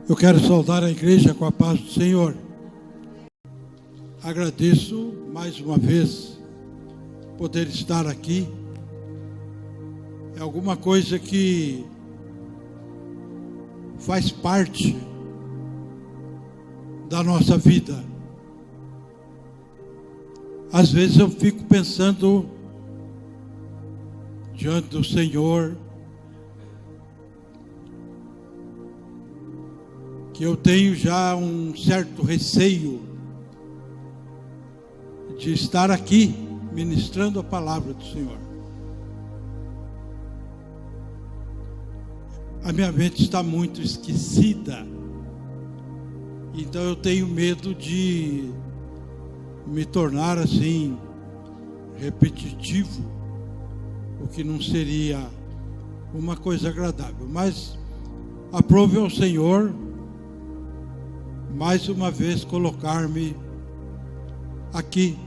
Eu quero saudar a igreja com a paz do Senhor. Agradeço mais uma vez poder estar aqui. É alguma coisa que faz parte da nossa vida. Às vezes eu fico pensando diante do Senhor que eu tenho já um certo receio de estar aqui ministrando a palavra do Senhor. A minha mente está muito esquecida, então eu tenho medo de me tornar assim repetitivo, o que não seria uma coisa agradável. Mas aprove ao Senhor mais uma vez colocar-me aqui,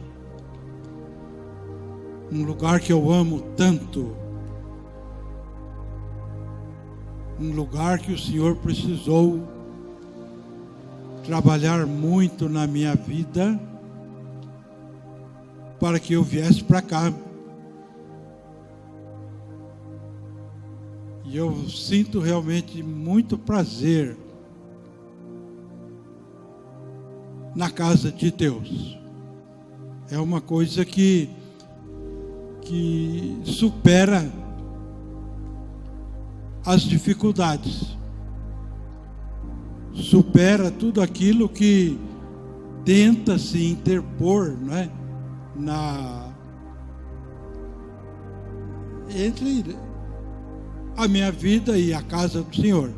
um lugar que eu amo tanto, um lugar que o Senhor precisou trabalhar muito na minha vida para que eu viesse para cá. E eu sinto realmente muito prazer na casa de Deus. É uma coisa que supera as dificuldades, supera tudo aquilo que tenta se interpor, não é? Entre a minha vida e a casa do Senhor.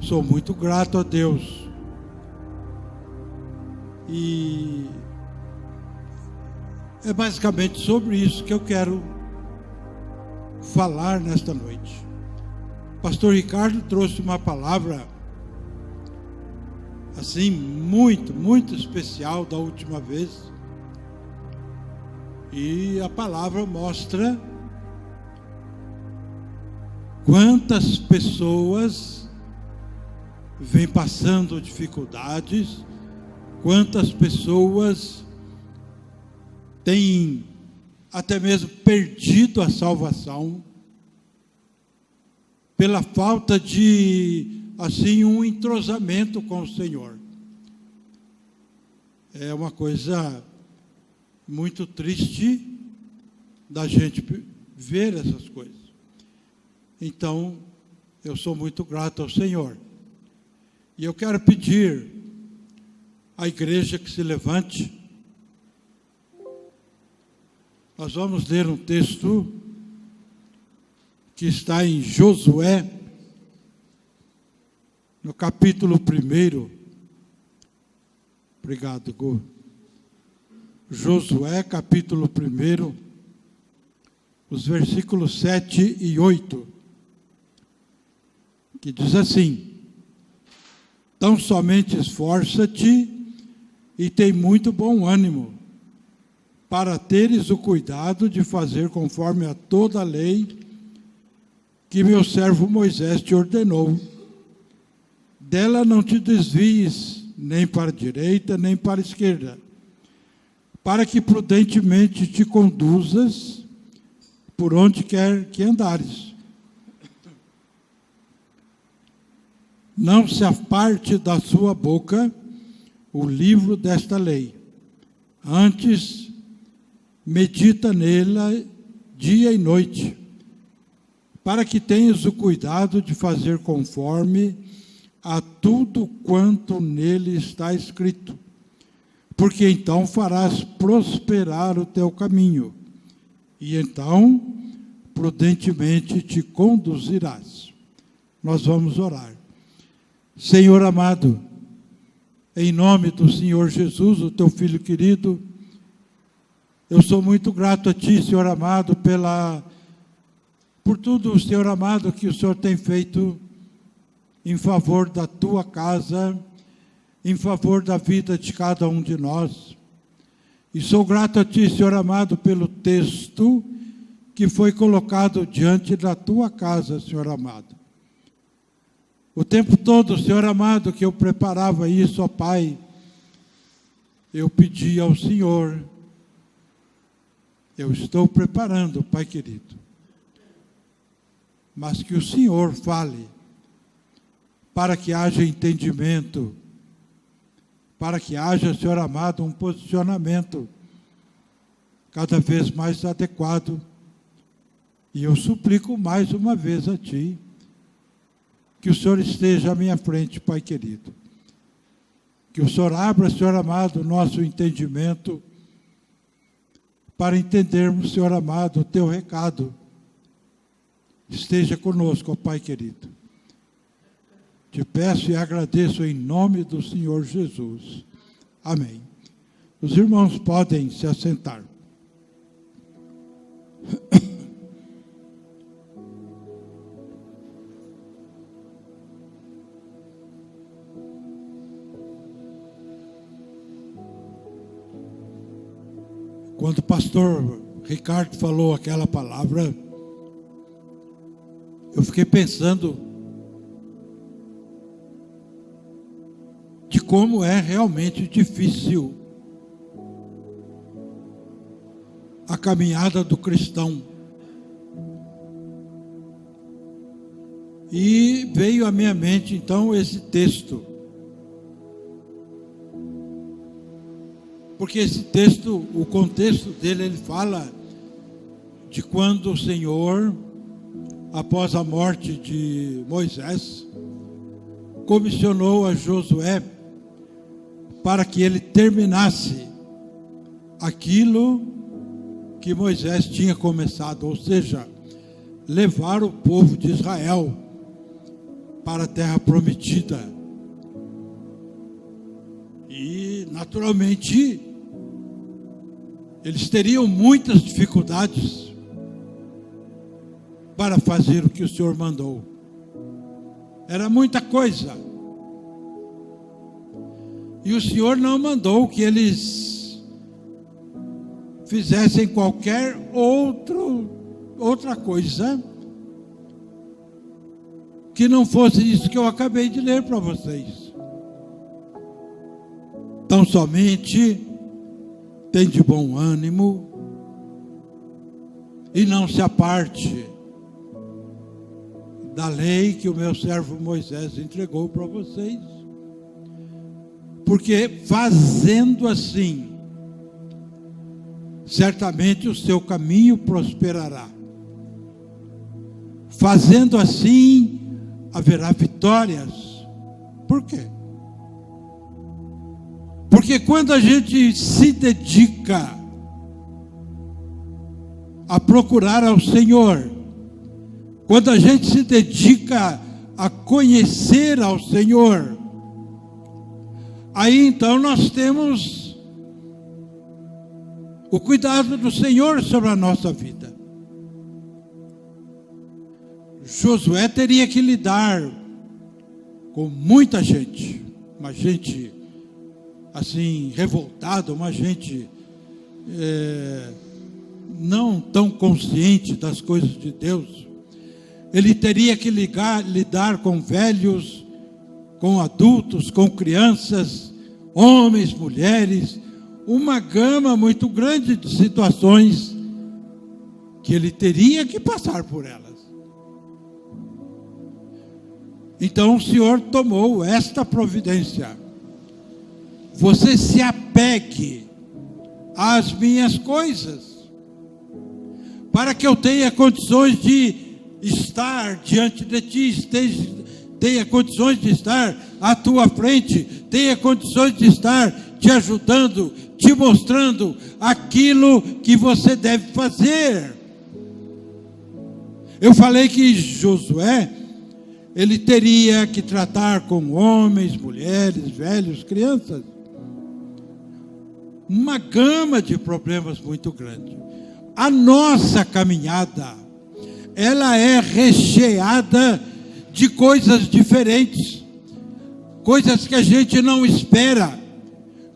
Sou muito grato a Deus. E é basicamente sobre isso que eu quero falar nesta noite. Pastor Ricardo trouxe uma palavra assim muito especial da última vez. E a palavra mostra quantas pessoas vêm passando dificuldades, quantas pessoas têm até mesmo perdido a salvação pela falta de, assim, um entrosamento com o Senhor. É uma coisa muito triste da gente ver essas coisas. Então, eu sou muito grato ao Senhor. E eu quero pedir à igreja que se levante. Nós vamos ler um texto que está em Josué, no capítulo 1. Obrigado, Gu. Josué, capítulo 1, os versículos 7 e 8, que diz assim: Tão somente esforça-te e tem muito bom ânimo, para teres o cuidado de fazer conforme a toda a lei que meu servo Moisés te ordenou. Dela não te desvies, nem para a direita, nem para a esquerda, para que prudentemente te conduzas por onde quer que andares. Não se aparte da sua boca o livro desta lei. Antes, medita nela dia e noite, para que tenhas o cuidado de fazer conforme a tudo quanto nele está escrito, porque então farás prosperar o teu caminho, e então prudentemente te conduzirás. Nós vamos orar. Senhor amado, em nome do Senhor Jesus, o teu Filho querido, eu sou muito grato a Ti, Senhor amado, por tudo, Senhor amado, que o Senhor tem feito em favor da Tua casa, em favor da vida de cada um de nós. E sou grato a Ti, Senhor amado, pelo texto que foi colocado diante da Tua casa, Senhor amado. O tempo todo, Senhor amado, que eu preparava isso, ó Pai, eu pedi ao Senhor, eu estou preparando, Pai querido, mas que o Senhor fale, para que haja entendimento, para que haja, Senhor amado, um posicionamento cada vez mais adequado. E eu suplico mais uma vez a Ti, que o Senhor esteja à minha frente, Pai querido. Que o Senhor abra, Senhor amado, o nosso entendimento, para entendermos, Senhor amado, o Teu recado. Esteja conosco, ó Pai querido. Te peço e agradeço em nome do Senhor Jesus. Amém. Os irmãos podem se assentar. Quando o pastor Ricardo falou aquela palavra, eu fiquei pensando de como é realmente difícil a caminhada do cristão. E veio à minha mente então esse texto. Porque esse texto, o contexto dele, ele fala de quando o Senhor, após a morte de Moisés, comissionou a Josué para que ele terminasse aquilo que Moisés tinha começado, ou seja, levar o povo de Israel para a terra prometida. E, naturalmente, eles teriam muitas dificuldades para fazer o que o Senhor mandou. Era muita coisa. E o Senhor não mandou que eles fizessem qualquer outra coisa que não fosse isso que eu acabei de ler para vocês. Tão somente tem de bom ânimo e não se aparte da lei que o meu servo Moisés entregou para vocês. Porque fazendo assim, certamente o seu caminho prosperará. Fazendo assim, haverá vitórias. Por quê? Porque quando a gente se dedica a procurar ao Senhor, quando a gente se dedica a conhecer ao Senhor, aí então nós temos o cuidado do Senhor sobre a nossa vida. Josué teria que lidar com muita gente, uma gente assim revoltada, uma gente não tão consciente das coisas de Deus. Ele teria que lidar com velhos, com adultos, com crianças, homens, mulheres, uma gama muito grande de situações que ele teria que passar por elas. Então o Senhor tomou esta providência. Você se apegue às minhas coisas, para que eu tenha condições de estar diante de ti, tenha condições de estar à tua frente, tenha condições de estar te ajudando, te mostrando aquilo que você deve fazer. Eu falei que Josué, ele teria que tratar com homens, mulheres, velhos, crianças, uma gama de problemas muito grande. A nossa caminhada, ela é recheada de coisas diferentes, coisas que a gente não espera,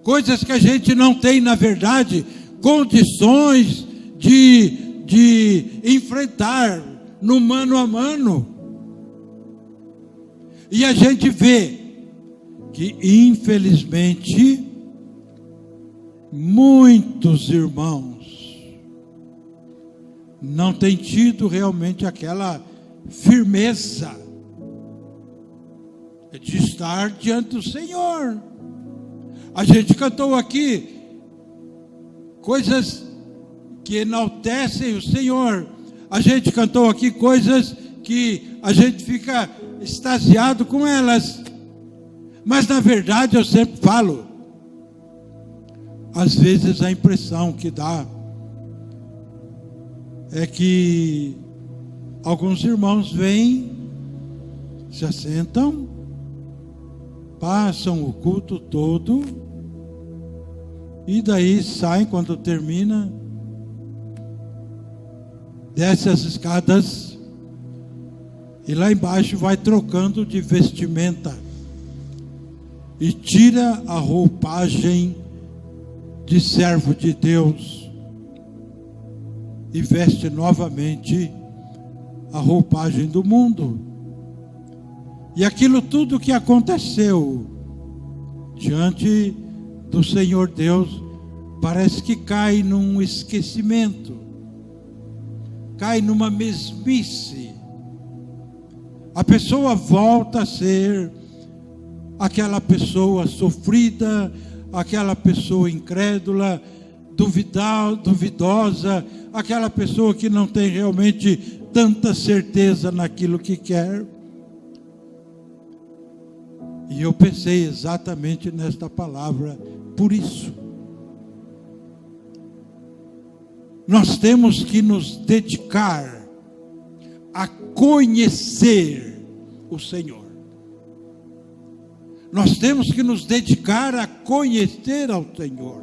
coisas que a gente não tem, na verdade, condições de enfrentar no mano a mano. E a gente vê que, infelizmente, muitos irmãos não têm tido realmente aquela firmeza de estar diante do Senhor. A gente cantou aqui coisas que enaltecem o Senhor. A gente cantou aqui coisas que a gente fica extasiado com elas. Mas na verdade eu sempre falo, às vezes a impressão que dá é que alguns irmãos vêm, se assentam, passam o culto todo e daí saem quando termina, desce as escadas e lá embaixo vai trocando de vestimenta e tira a roupagem de servo de Deus e veste novamente a roupagem do mundo. E aquilo tudo que aconteceu diante do Senhor Deus parece que cai num esquecimento, cai numa mesmice. A pessoa volta a ser aquela pessoa sofrida, aquela pessoa incrédula, duvidosa, aquela pessoa que não tem realmente tanta certeza naquilo que quer. E eu pensei exatamente nesta palavra, por isso. Nós temos que nos dedicar a conhecer o Senhor. Nós temos que nos dedicar a conhecer ao Senhor.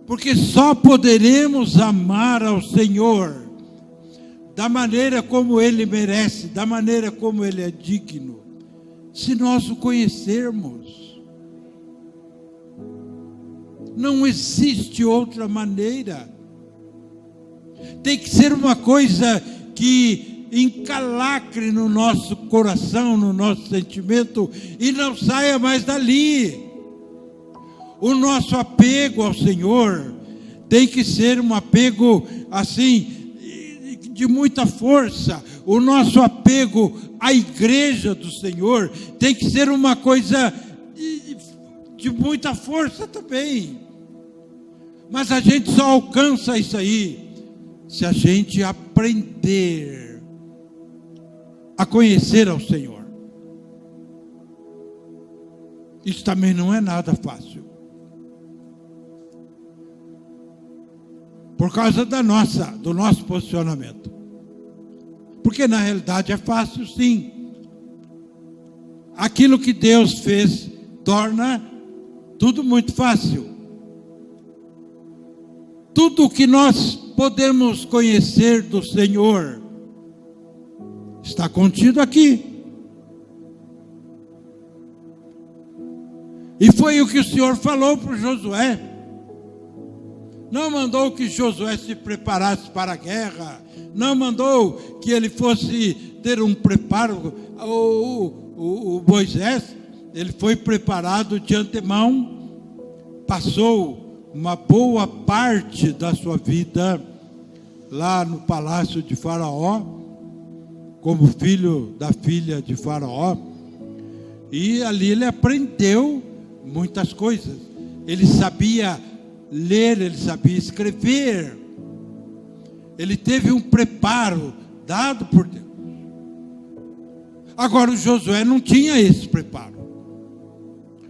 Porque só poderemos amar ao Senhor da maneira como Ele merece, da maneira como Ele é digno, se nós o conhecermos. Não existe outra maneira. Tem que ser uma coisa que encalacre no nosso coração, no nosso sentimento, e não saia mais dali. O nosso apego ao Senhor tem que ser um apego assim, de muita força. O nosso apego à igreja do Senhor tem que ser uma coisa de muita força também. Mas a gente só alcança isso aí se a gente aprender a conhecer ao Senhor. Isso também não é nada fácil. Por causa do nosso posicionamento. Porque na realidade é fácil, sim. Aquilo que Deus fez torna tudo muito fácil. Tudo o que nós podemos conhecer do Senhor está contido aqui. E foi o que o Senhor falou para Josué. Não mandou que Josué se preparasse para a guerra. Não mandou que ele fosse ter um preparo. O Moisés, ele foi preparado de antemão. Passou uma boa parte da sua vida lá no palácio de Faraó, como filho da filha de Faraó. E ali ele aprendeu muitas coisas. Ele sabia ler, ele sabia escrever. Ele teve um preparo dado por Deus. Agora o Josué não tinha esse preparo.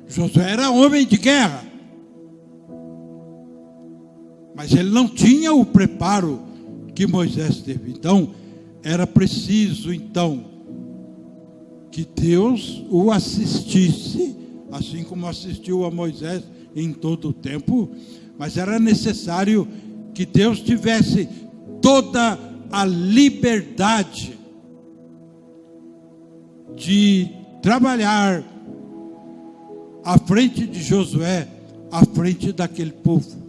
Josué era homem de guerra. Mas ele não tinha o preparo que Moisés teve. Então, era preciso, que Deus o assistisse, assim como assistiu a Moisés em todo o tempo, mas era necessário que Deus tivesse toda a liberdade de trabalhar à frente de Josué, à frente daquele povo.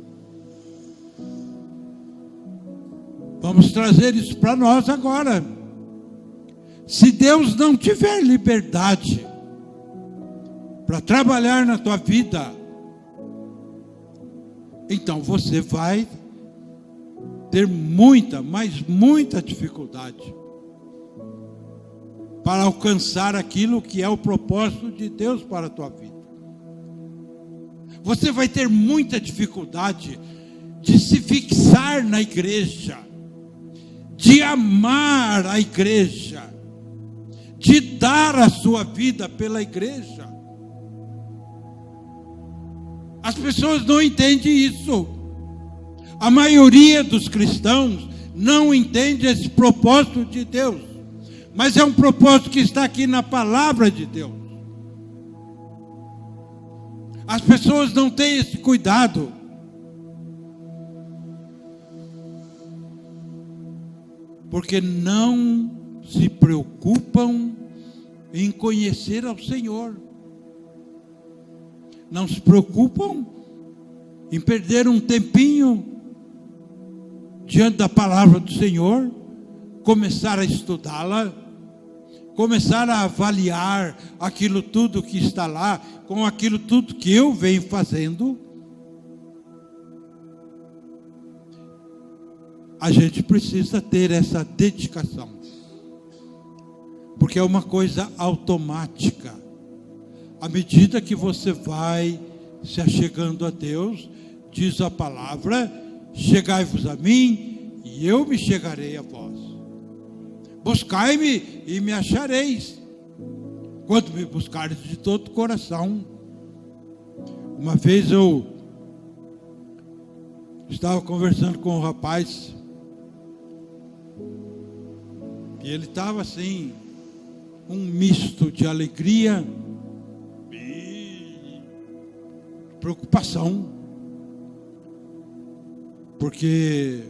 Vamos trazer isso para nós agora. Se Deus não tiver liberdade para trabalhar na tua vida, então você vai ter muita, mas muita dificuldade para alcançar aquilo que é o propósito de Deus para a tua vida. Você vai ter muita dificuldade de se fixar na igreja, de amar a igreja, de dar a sua vida pela igreja. As pessoas não entendem isso. A maioria dos cristãos não entende esse propósito de Deus. Mas é um propósito que está aqui na palavra de Deus. As pessoas não têm esse cuidado. Porque não se preocupam em conhecer ao Senhor. Não se preocupam em perder um tempinho diante da palavra do Senhor, começar a estudá-la, começar a avaliar aquilo tudo que está lá, com aquilo tudo que eu venho fazendo. A gente precisa ter essa dedicação, porque é uma coisa automática. À medida que você vai se achegando a Deus, diz a palavra: chegai-vos a mim, e eu me chegarei a vós. Buscai-me e me achareis, quando me buscares de todo o coração. Uma vez eu estava conversando com um rapaz, e ele estava assim, um misto de alegria e preocupação, porque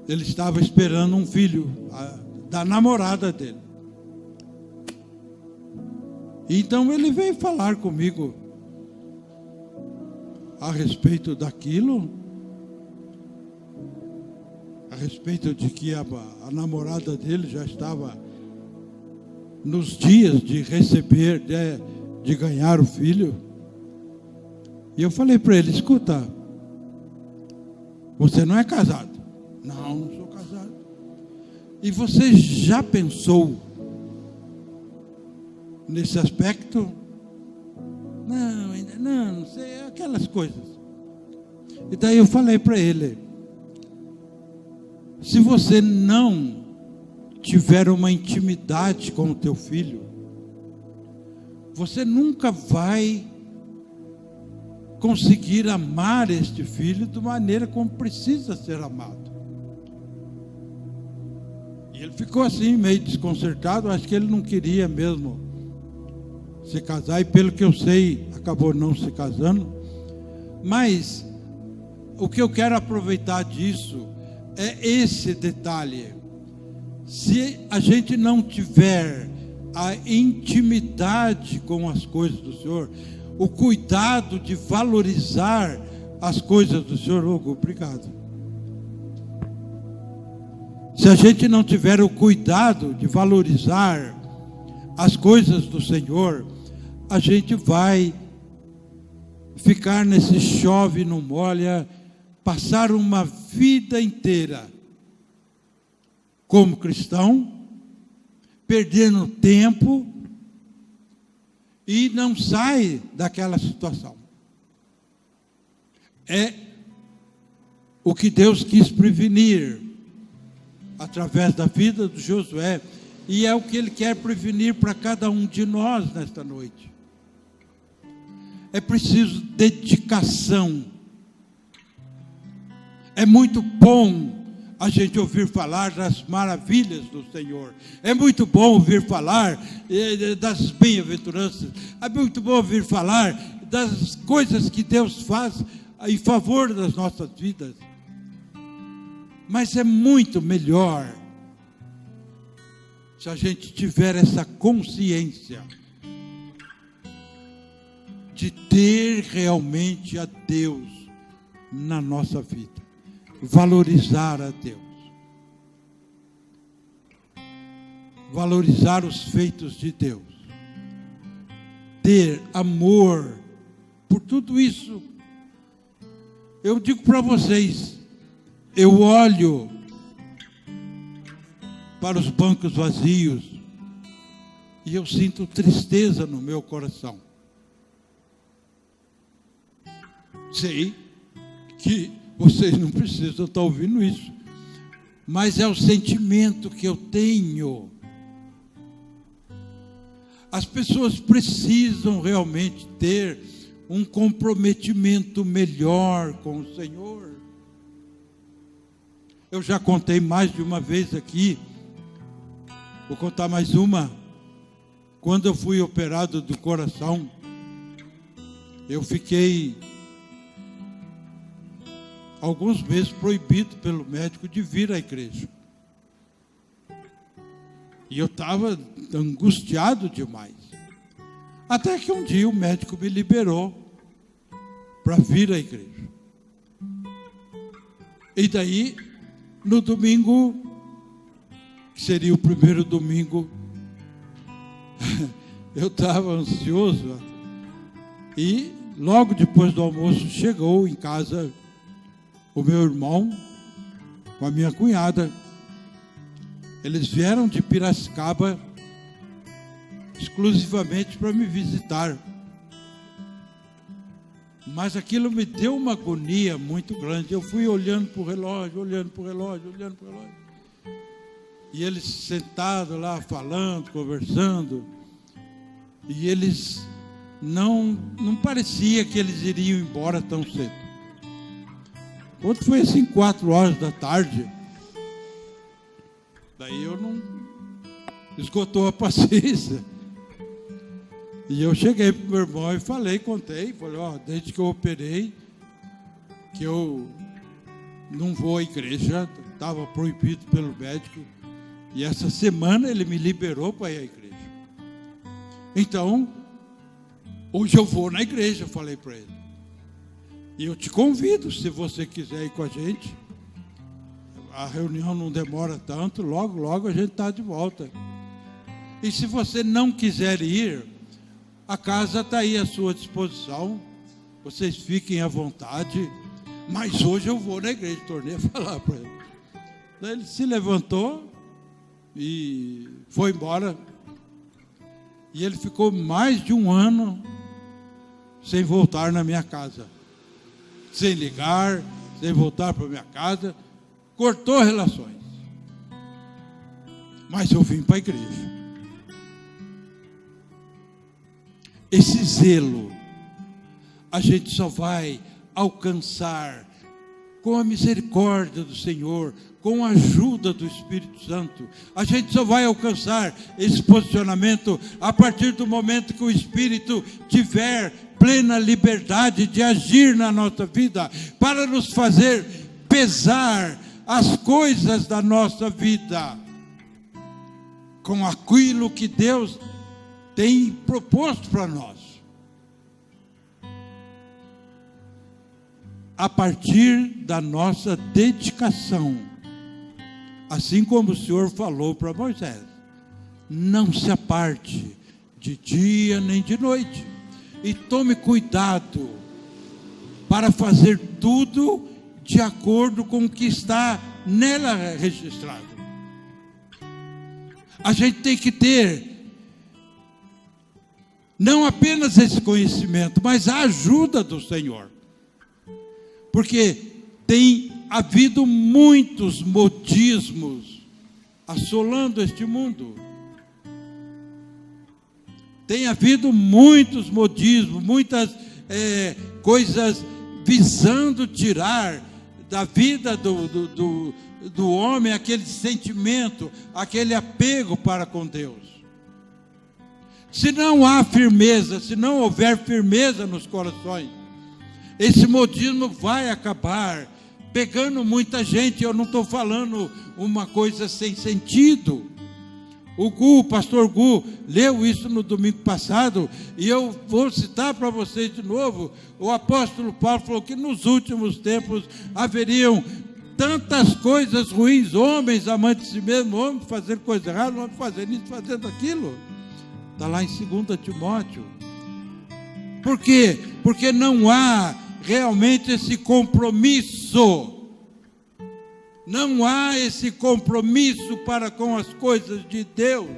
ele estava esperando um filho da namorada dele. Então ele veio falar comigo a respeito daquilo, a respeito de que a namorada dele já estava nos dias de receber, de ganhar o filho. E eu falei para ele: escuta, você não é casado? Não, não sou casado. E você já pensou nesse aspecto? Não, ainda não sei, aquelas coisas. E daí eu falei para ele: se você não tiver uma intimidade com o teu filho, você nunca vai conseguir amar este filho da maneira como precisa ser amado. E ele ficou assim, meio desconcertado. Acho que ele não queria mesmo se casar, e pelo que eu sei, acabou não se casando. Mas o que eu quero aproveitar disso é esse detalhe. Se a gente não tiver a intimidade com as coisas do Senhor, o cuidado de valorizar as coisas do Senhor, Hugo, obrigado. Se a gente não tiver o cuidado de valorizar as coisas do Senhor, a gente vai ficar nesse chove não molha, passar uma vida inteira como cristão, perdendo tempo, e não sai daquela situação. É o que Deus quis prevenir através da vida de Josué, e é o que Ele quer prevenir para cada um de nós nesta noite. É preciso dedicação. É muito bom a gente ouvir falar das maravilhas do Senhor. É muito bom ouvir falar das bem-aventuranças. É muito bom ouvir falar das coisas que Deus faz em favor das nossas vidas. Mas é muito melhor se a gente tiver essa consciência de ter realmente a Deus na nossa vida. Valorizar a Deus. valorizar os feitos de Deus, ter amor por tudo isso. Eu digo para vocês, eu olho para os bancos vazios e eu sinto tristeza no meu coração. Sei que vocês não precisam estar ouvindo isso, mas é o sentimento que eu tenho. As pessoas precisam realmente ter um comprometimento melhor com o Senhor. Eu já contei mais de uma vez aqui, vou contar mais uma. Quando eu fui operado do coração, eu fiquei alguns meses proibido pelo médico de vir à igreja. E eu estava angustiado demais. Até que um dia o médico me liberou para vir à igreja. E daí, no domingo, que seria o primeiro domingo, eu estava ansioso. E logo depois do almoço chegou em casa o meu irmão com a minha cunhada. Eles vieram de Piracicaba exclusivamente para me visitar. Mas aquilo me deu uma agonia muito grande. Eu fui olhando para o relógio, olhando para o relógio. E eles sentados lá, falando, conversando. E eles não parecia que eles iriam embora tão cedo. Quando foi assim, 4 horas da tarde, daí eu não esgotou a paciência. E eu cheguei para o meu irmão e falei, desde que eu operei, que eu não vou à igreja, estava proibido pelo médico, e essa semana ele me liberou para ir à igreja. Então, hoje eu vou na igreja, eu falei para ele. E eu te convido, se você quiser ir com a gente. A reunião não demora tanto, logo a gente está de volta. E se você não quiser ir, a casa está aí à sua disposição. Vocês fiquem à vontade. Mas hoje eu vou na igreja, tornei a falar para ele. Daí ele se levantou e foi embora. E ele ficou mais de 1 ano sem voltar na minha casa. Sem ligar, sem voltar para minha casa, cortou relações. Mas eu vim para a igreja. Esse zelo, a gente só vai alcançar com a misericórdia do Senhor, com a ajuda do Espírito Santo. A gente só vai alcançar esse posicionamento a partir do momento que o Espírito tiver plena liberdade de agir na nossa vida, para nos fazer pesar as coisas da nossa vida com aquilo que Deus tem proposto para nós. A partir da nossa dedicação, assim como o Senhor falou para Moisés, não se aparte de dia nem de noite, e tome cuidado para fazer tudo de acordo com o que está nela registrado. A gente tem que ter não apenas esse conhecimento, mas a ajuda do Senhor. Porque tem havido muitos modismos assolando este mundo. Tem havido muitos modismos, muitas coisas visando tirar da vida do homem aquele sentimento, aquele apego para com Deus. Se não há firmeza, se não houver firmeza nos corações, esse modismo vai acabar pegando muita gente. Eu não estou falando uma coisa sem sentido. O pastor Gu, leu isso no domingo passado, e eu vou citar para vocês de novo. O apóstolo Paulo falou que nos últimos tempos haveriam tantas coisas ruins, homens amantes de si mesmo, homens fazendo coisa errada, homens fazendo isso, fazendo aquilo. Está lá em 2 Timóteo. Por quê? Porque não há realmente esse compromisso. Não há esse compromisso para com as coisas de Deus.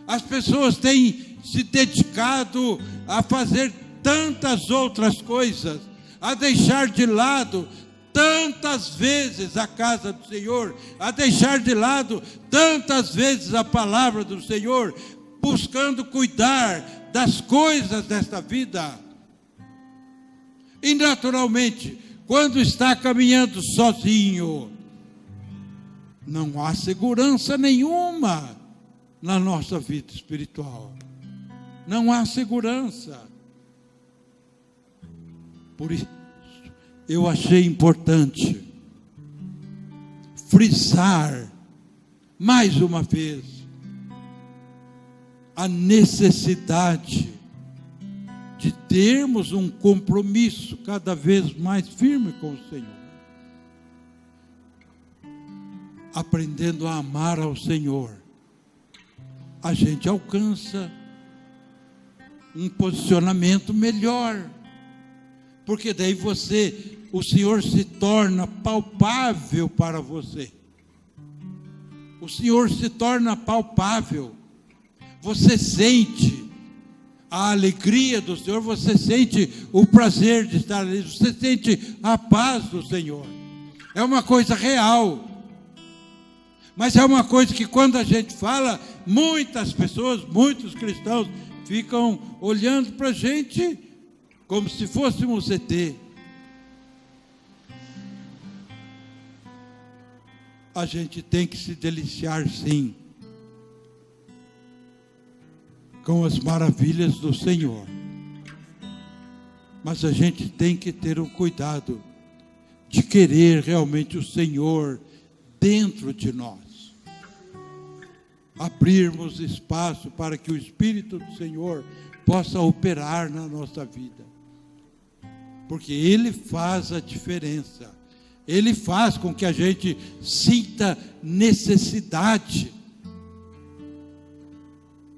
As pessoas têm se dedicado a fazer tantas outras coisas, a deixar de lado tantas vezes a casa do Senhor, a deixar de lado tantas vezes a palavra do Senhor, buscando cuidar das coisas desta vida. E naturalmente, quando está caminhando sozinho, não há segurança nenhuma na nossa vida espiritual. Não há segurança. Por isso, eu achei importante frisar mais uma vez a necessidade de termos um compromisso cada vez mais firme com o Senhor. Aprendendo a amar ao Senhor, a gente alcança um posicionamento melhor, porque daí o Senhor se torna palpável para você. O Senhor se torna palpável. Você sente a alegria do Senhor, você sente o prazer de estar ali, você sente a paz do Senhor. É uma coisa real. Mas é uma coisa que quando a gente fala, muitas pessoas, muitos cristãos, ficam olhando para a gente como se fôssemos ET. A gente tem que se deliciar, sim, com as maravilhas do Senhor. Mas a gente tem que ter um cuidado de querer realmente o Senhor dentro de nós. Abrirmos espaço para que o Espírito do Senhor possa operar na nossa vida. Porque Ele faz a diferença. Ele faz com que a gente sinta necessidade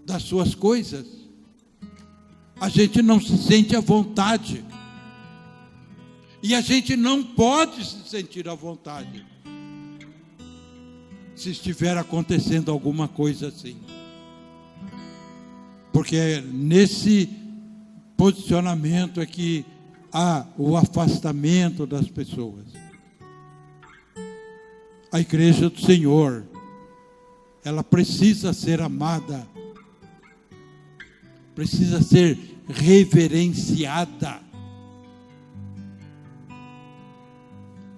das suas coisas. A gente não se sente à vontade. E a gente não pode se sentir à vontade se estiver acontecendo alguma coisa assim. Porque nesse posicionamento é que há o afastamento das pessoas. A igreja do Senhor, ela precisa ser amada, precisa ser reverenciada.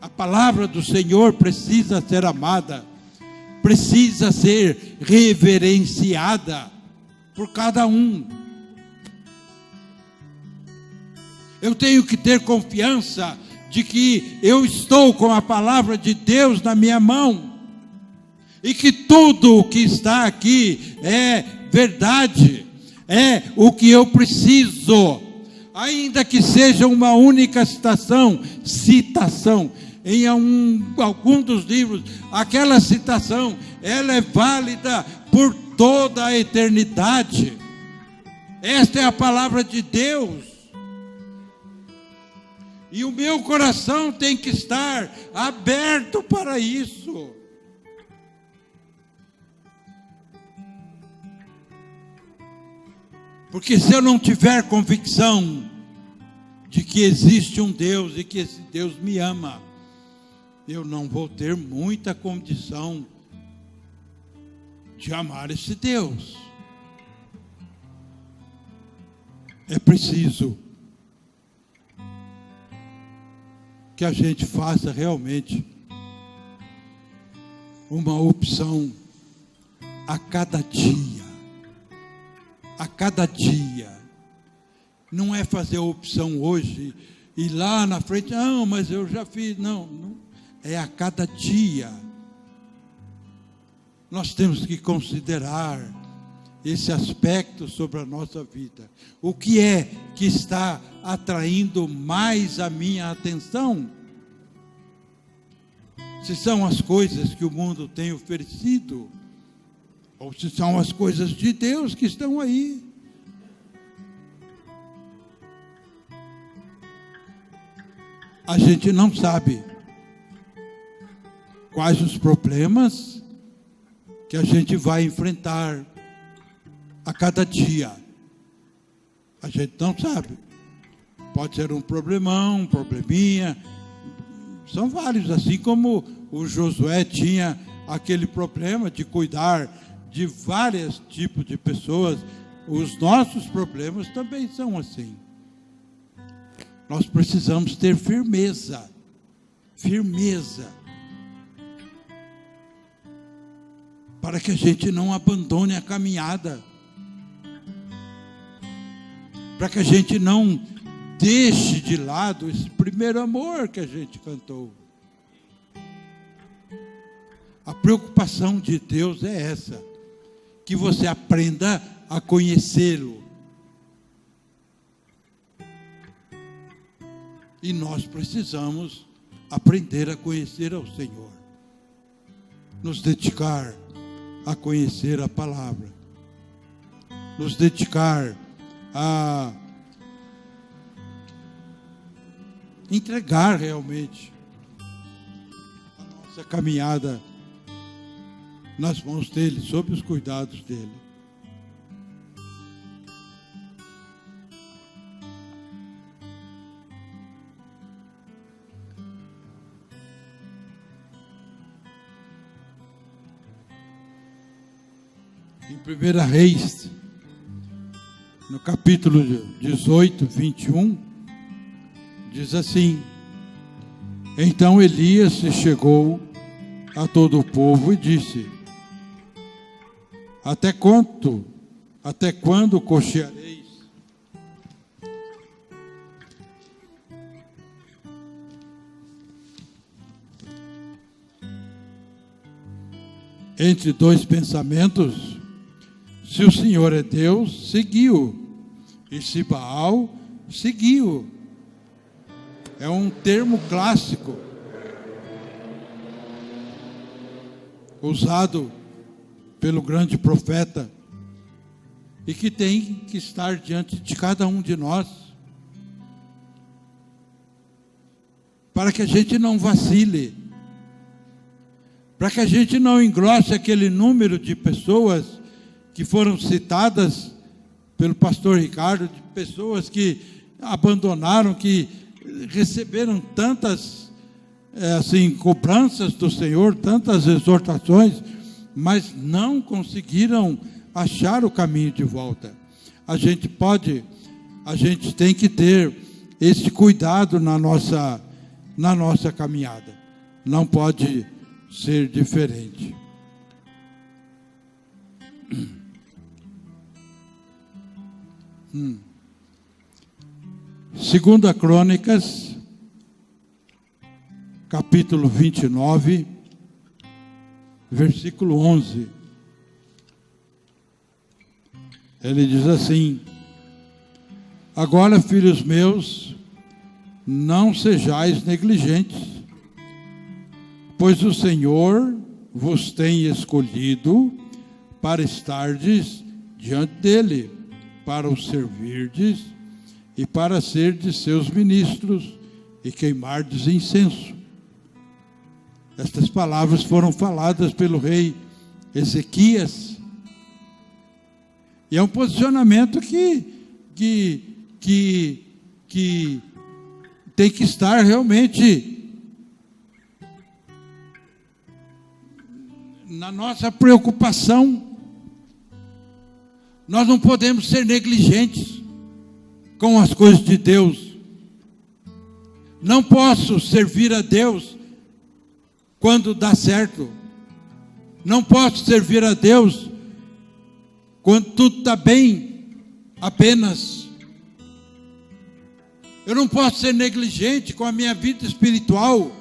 A palavra do Senhor precisa ser amada, precisa ser reverenciada por cada um. Eu tenho que ter confiança de que eu estou com a palavra de Deus na minha mão, e que tudo o que está aqui é verdade, é o que eu preciso, ainda que seja uma única citação, em algum dos livros, aquela citação, ela é válida por toda a eternidade. Esta é a palavra de Deus. E o meu coração tem que estar aberto para isso. Porque se eu não tiver convicção de que existe um Deus e que esse Deus me ama, eu não vou ter muita condição de amar esse Deus. É preciso que a gente faça realmente uma opção a cada dia. A cada dia. Não é fazer a opção hoje e lá na frente, não, mas eu já fiz. Não. É a cada dia. Nós temos que considerar esse aspecto sobre a nossa vida. O que é que está atraindo mais a minha atenção? se são as coisas que o mundo tem oferecido, ou se são as coisas de Deus que estão aí. A gente não sabe quais os problemas que a gente vai enfrentar a cada dia. A gente não sabe. Pode ser um problemão, um probleminha. São vários, assim como o Josué tinha aquele problema de cuidar de vários tipos de pessoas. Os nossos problemas também são assim. Nós precisamos ter firmeza. Firmeza. Para que a gente não abandone a caminhada. Para que a gente não deixe de lado esse primeiro amor que a gente cantou. A preocupação de Deus é essa, que você aprenda a conhecê-lo. E nós precisamos aprender a conhecer ao Senhor. Nos dedicar a conhecer a palavra. Nos dedicar a entregar realmente a nossa caminhada nas mãos dele, sob os cuidados dele. Em 1 Reis, no capítulo 18, 21, diz assim: Então Elias se chegou a todo o povo e disse: Até quando cocheareis? Entre dois pensamentos? Se o Senhor é Deus, seguiu. E se Baal, seguiu. É um termo clássico, usado pelo grande profeta, e que tem que estar diante de cada um de nós, para que a gente não vacile, para que a gente não engrosse aquele número de pessoas que foram citadas pelo pastor Ricardo, de pessoas que abandonaram, que receberam tantas cobranças do Senhor, tantas exortações, mas não conseguiram achar o caminho de volta. A gente tem que ter esse cuidado na nossa caminhada. Não pode ser diferente. Segunda Crônicas, capítulo 29, versículo 11. Ele diz assim: Agora, filhos meus, não sejais negligentes, pois o Senhor vos tem escolhido para estardes diante dele, para o servirdes e para serdes seus ministros e queimardes incenso. Estas palavras foram faladas pelo rei Ezequias. E é um posicionamento que tem que estar realmente na nossa preocupação. Nós não podemos ser negligentes com as coisas de Deus. Não posso servir a Deus quando dá certo. Não posso servir a Deus quando tudo está bem, apenas. Eu não posso ser negligente com a minha vida espiritual.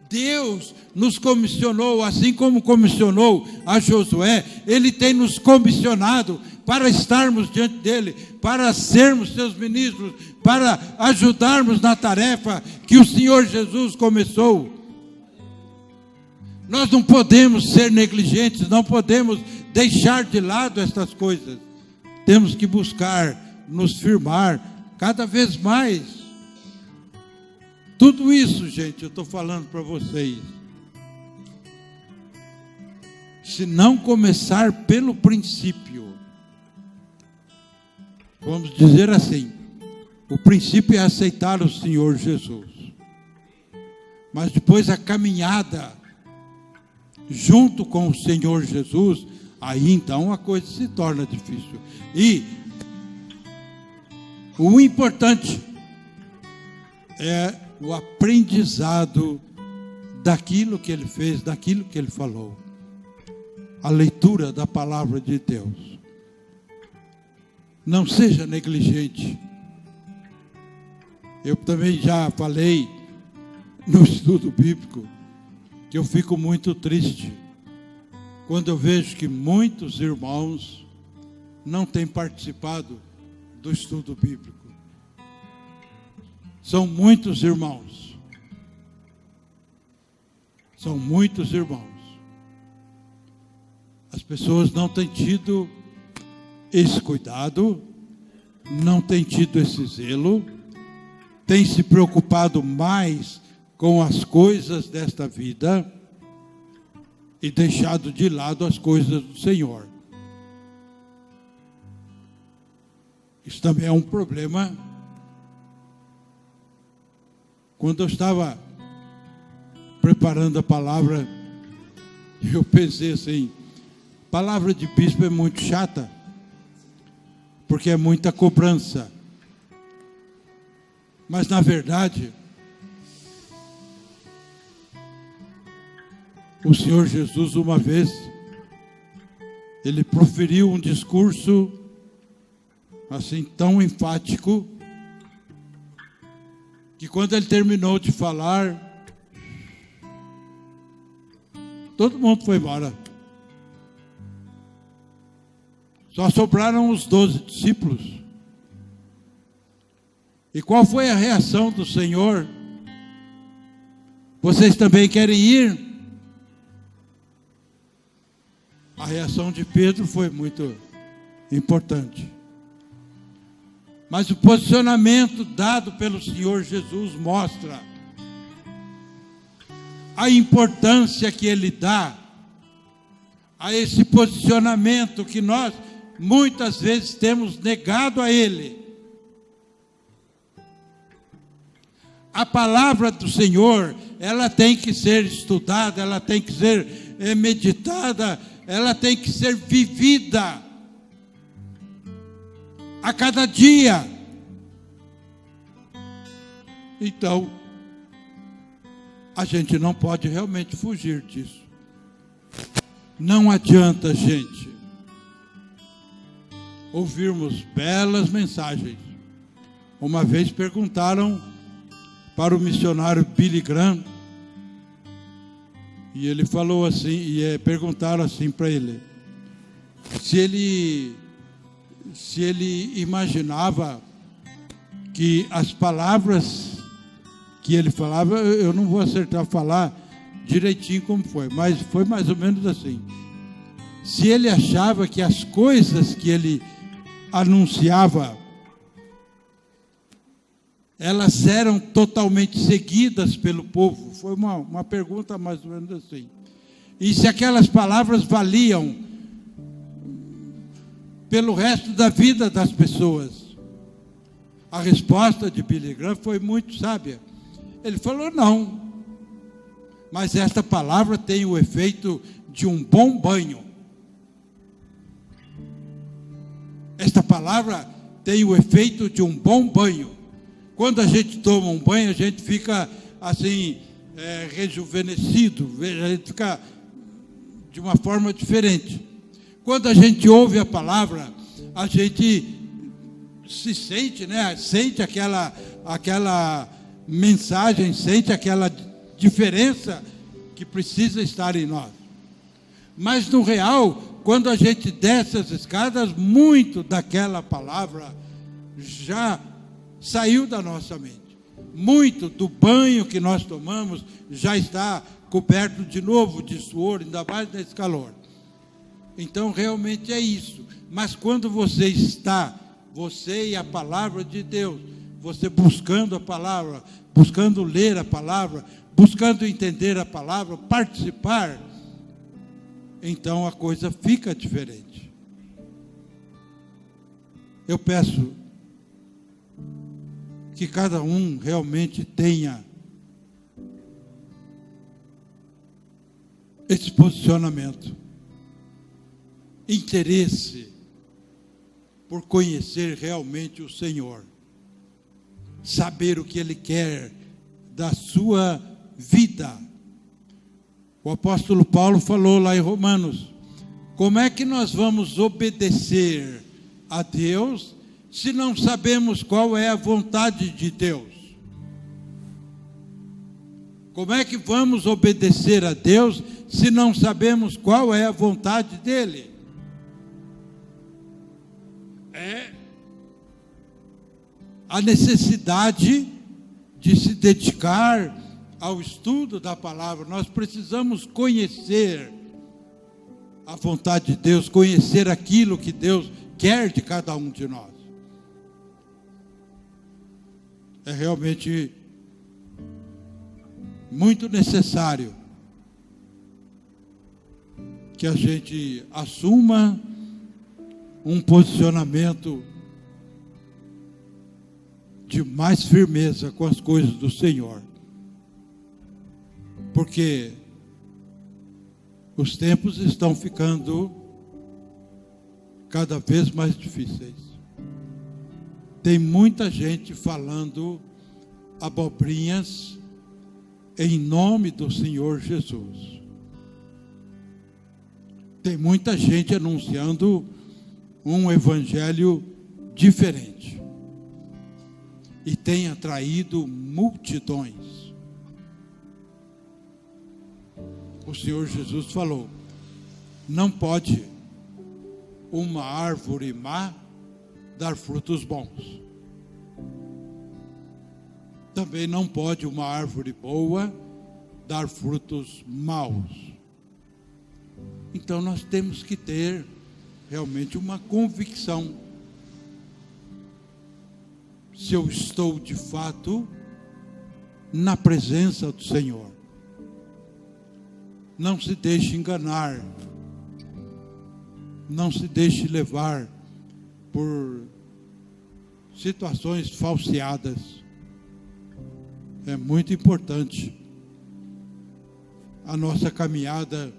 Deus nos comissionou, assim como comissionou a Josué, Ele tem nos comissionado para estarmos diante dele, para sermos seus ministros, para ajudarmos na tarefa que o Senhor Jesus começou. Nós não podemos ser negligentes, não podemos deixar de lado estas coisas. Temos que buscar nos firmar cada vez mais. Tudo isso, gente, eu estou falando para vocês. Se não começar pelo princípio, vamos dizer assim, o princípio é aceitar o Senhor Jesus. Mas depois a caminhada junto com o Senhor Jesus, aí então a coisa se torna difícil. E o importante é o aprendizado daquilo que ele fez, daquilo que ele falou. A leitura da palavra de Deus. Não seja negligente. Eu também já falei no estudo bíblico que eu fico muito triste quando eu vejo que muitos irmãos não têm participado do estudo bíblico. São muitos irmãos. São muitos irmãos. As pessoas não têm tido esse cuidado, não têm tido esse zelo, têm se preocupado mais com as coisas desta vida e deixado de lado as coisas do Senhor. Isso também é um problema. Quando eu estava preparando a palavra, eu pensei assim, palavra de bispo é muito chata, porque é muita cobrança. Mas na verdade, o Senhor Jesus uma vez, ele proferiu um discurso assim tão enfático, que quando ele terminou de falar, todo mundo foi embora. Só sobraram os 12 discípulos. E qual foi a reação do Senhor? Vocês também querem ir? A reação de Pedro foi muito importante. Mas o posicionamento dado pelo Senhor Jesus mostra a importância que ele dá a esse posicionamento que nós muitas vezes temos negado a ele. A palavra do Senhor, ela tem que ser estudada, ela tem que ser meditada, ela tem que ser vivida a cada dia. Então, a gente não pode realmente fugir disso. Não adianta, gente, ouvirmos belas mensagens. Uma vez perguntaram para o missionário Billy Graham, e ele falou assim, e perguntaram assim para ele, se ele imaginava que as palavras que ele falava, eu não vou acertar falar direitinho como foi, mas foi mais ou menos assim. Se ele achava que as coisas que ele anunciava, elas eram totalmente seguidas pelo povo. Foi uma pergunta mais ou menos assim. E se aquelas palavras valiam pelo resto da vida das pessoas? A resposta de Billy Graham foi muito sábia. Ele falou não, mas esta palavra tem o efeito de um bom banho. Esta palavra tem o efeito de um bom banho. Quando a gente toma um banho, a gente fica assim, rejuvenescido, a gente fica de uma forma diferente. Quando a gente ouve a palavra, a gente se sente, né? Sente aquela mensagem, sente aquela diferença que precisa estar em nós. Mas no real, quando a gente desce as escadas, muito daquela palavra já saiu da nossa mente. Muito do banho que nós tomamos já está coberto de novo de suor, ainda mais nesse calor. Então, realmente é isso. Mas quando você está, você e a palavra de Deus, você buscando a palavra, buscando ler a palavra, buscando entender a palavra, participar, então a coisa fica diferente. Eu peço que cada um realmente tenha esse posicionamento, interesse por conhecer realmente o Senhor, saber o que Ele quer da sua vida. O apóstolo Paulo falou lá em Romanos: como é que nós vamos obedecer a Deus se não sabemos qual é a vontade de Deus? Como é que vamos obedecer a Deus se não sabemos qual é a vontade dEle? É a necessidade de se dedicar ao estudo da palavra. Nós precisamos conhecer a vontade de Deus, conhecer aquilo que Deus quer de cada um de nós. É realmente muito necessário que a gente assuma um posicionamento de mais firmeza com as coisas do Senhor. Porque os tempos estão ficando cada vez mais difíceis. Tem muita gente falando abobrinhas em nome do Senhor Jesus. Tem muita gente anunciando um evangelho diferente. E tem atraído multidões. O Senhor Jesus falou: não pode uma árvore má dar frutos bons. Também não pode uma árvore boa dar frutos maus. Então nós temos que ter realmente uma convicção. Se eu estou de fato na presença do Senhor. Não se deixe enganar. Não se deixe levar por situações falseadas. É muito importante a nossa caminhada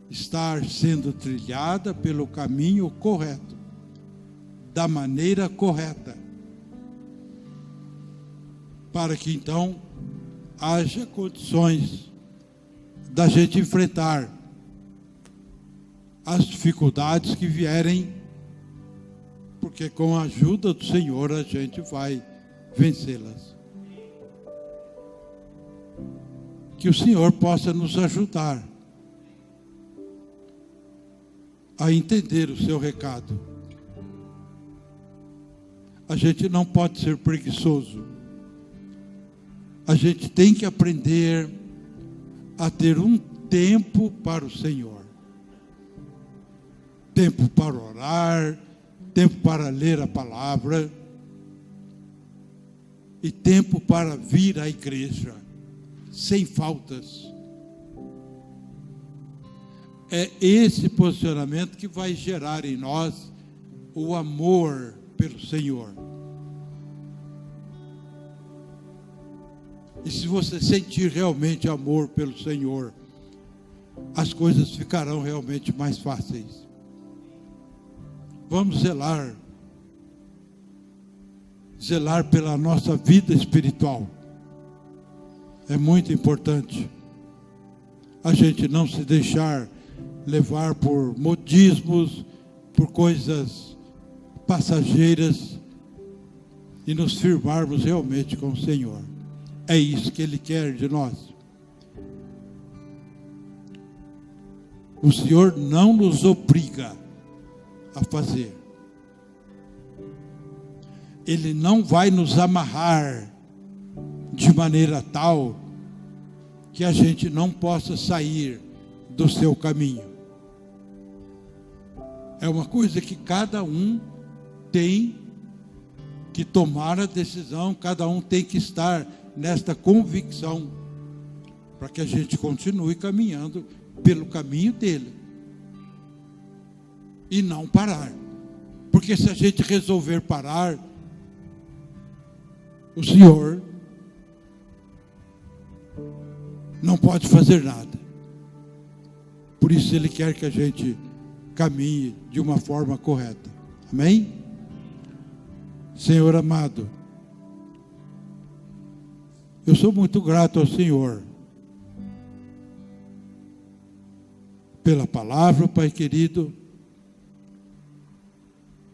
estar sendo trilhada pelo caminho correto, da maneira correta, para que então haja condições da gente enfrentar as dificuldades que vierem, porque com a ajuda do Senhor a gente vai vencê-las. Que o Senhor possa nos ajudar a entender o seu recado. A gente não pode ser preguiçoso. A gente tem que aprender a ter um tempo para o Senhor. Tempo para orar, tempo para ler a palavra e tempo para vir à igreja, sem faltas. É esse posicionamento que vai gerar em nós o amor pelo Senhor. E se você sentir realmente amor pelo Senhor, as coisas ficarão realmente mais fáceis. Vamos zelar pela nossa vida espiritual. É muito importante a gente não se deixar levar por modismos, por coisas passageiras e nos firmarmos realmente com o Senhor. É isso que Ele quer de nós. O Senhor não nos obriga a fazer. Ele não vai nos amarrar de maneira tal que a gente não possa sair do seu caminho. É uma coisa que cada um tem que tomar a decisão, cada um tem que estar nesta convicção, para que a gente continue caminhando pelo caminho dele. E não parar. Porque se a gente resolver parar, o Senhor não pode fazer nada. Por isso Ele quer que a gente caminhe de uma forma correta. Amém? Senhor amado, eu sou muito grato ao Senhor pela palavra, Pai querido,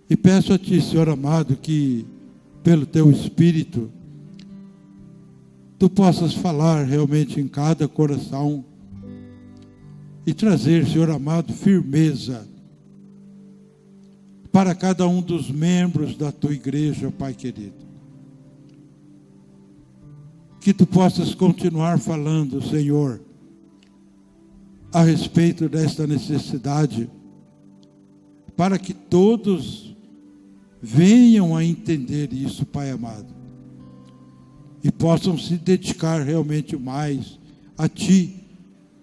e peço a Ti, Senhor amado, que pelo Teu Espírito Tu possas falar realmente em cada coração e trazer, Senhor amado, firmeza para cada um dos membros da Tua igreja, Pai querido. Que Tu possas continuar falando, Senhor, a respeito desta necessidade, para que todos venham a entender isso, Pai amado, e possam se dedicar realmente mais a Ti,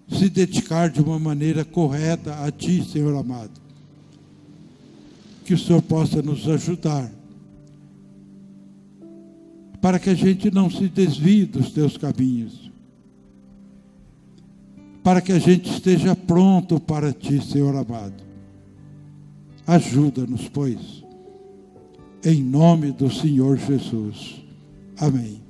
se dedicar de uma maneira correta a Ti, Senhor amado. Que o Senhor possa nos ajudar, para que a gente não se desvie dos Teus caminhos, para que a gente esteja pronto para Ti, Senhor amado. Ajuda-nos, pois, em nome do Senhor Jesus. Amém.